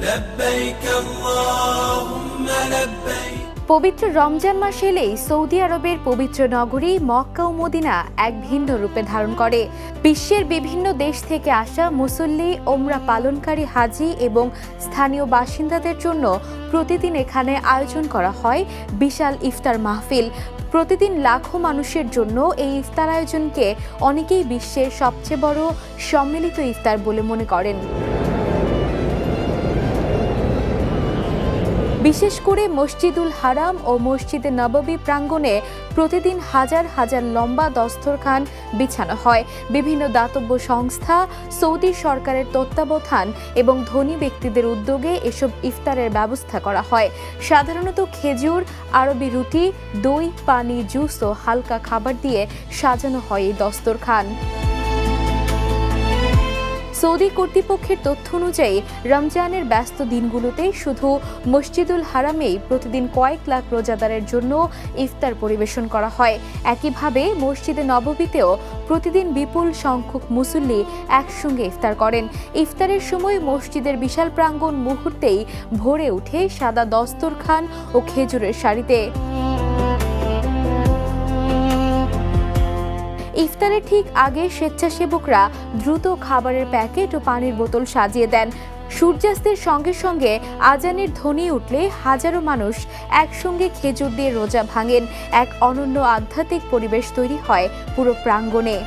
لبيك اللهم لبيك। পবিত্র রমজান মাস এলেই সৌদি আরবের পবিত্র নগরী মক্কা ও মদিনা এক ভিন্ন রূপে ধারণ করে। বিশ্বের বিভিন্ন দেশ থেকে আসা মুসল্লি, ওমরা পালনকারী হাজি এবং স্থানীয় বাসিন্দাদের জন্য প্রতিদিন এখানে আয়োজন করা হয় বিশাল ইফতার মাহফিল। প্রতিদিন লাখো মানুষের জন্য এই ইফতার আয়োজনকে অনেকেই বিশ্বের সবচেয়ে বড় সম্মিলিত ইফতার বলে মনে করেন। বিশেষ করে মসজিদুল হারাম ও মসজিদে নববী প্রাঙ্গণে প্রতিদিন হাজার হাজার লম্বা দস্তরখান বিছানো হয়। বিভিন্ন দাতব্য সংস্থা, সৌদি সরকারের তত্ত্বাবধান এবং ধনী ব্যক্তিদের উদ্যোগে এসব ইফতারের ব্যবস্থা করা হয়। সাধারণত খেজুর, আরবি রুটি, দই, পানি, জুস ও হালকা খাবার দিয়ে সাজানো হয় এই দস্তরখান। সৌদি কর্তৃপক্ষের তথ্য অনুযায়ী রমজানের ব্যস্ত দিনগুলোতে শুধু মসজিদুল হারামেই প্রতিদিন কয়েক লাখ রোজাদারের জন্য ইফতার পরিবেশন করা হয়। একইভাবে মসজিদে নববীতেও প্রতিদিন বিপুল সংখ্যক মুসল্লি একসঙ্গে ইফতার করেন। ইফতারের সময় মসজিদের বিশাল প্রাঙ্গণ মুহূর্তেই ভরে ওঠে সাদা দস্তরখান ও খেজুরের শাড়িতে। ইফতারের ঠিক আগে স্বেচ্ছাসেবকরা দ্রুত খাবারের প্যাকেট ও পানির বোতল সাজিয়ে দেন। সূর্যাস্তের সঙ্গে সঙ্গে আজানের ধ্বনি উঠলে হাজারো মানুষ একসঙ্গে খেজুর দিয়ে রোজা ভাঙেন। এক অনন্য আধ্যাত্মিক পরিবেশ তৈরি হয় পুরো প্রাঙ্গণে।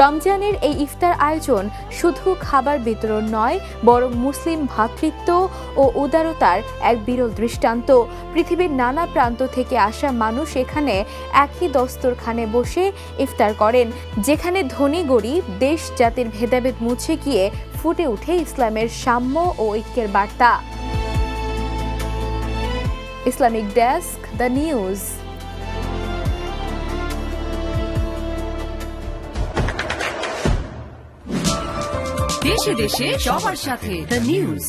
রমজানের এই ইফতার আয়োজন শুধু খাবার বিতরণ নয়, বরং মুসলিম ভ্রাতৃত্ব ও উদারতার এক বিরল দৃষ্টান্ত। পৃথিবীর নানা প্রান্ত থেকে আসা মানুষ এখানে একই দস্তরখানে বসে ইফতার করেন, যেখানে ধনী গরিব, দেশ জাতির ভেদাভেদ মুছে গিয়ে ফুটে ওঠে ইসলামের সাম্য ও ঐক্যের বার্তা। Islamic desk, the news. দেশে দেশে সবার সাথে দ্য নিউজ।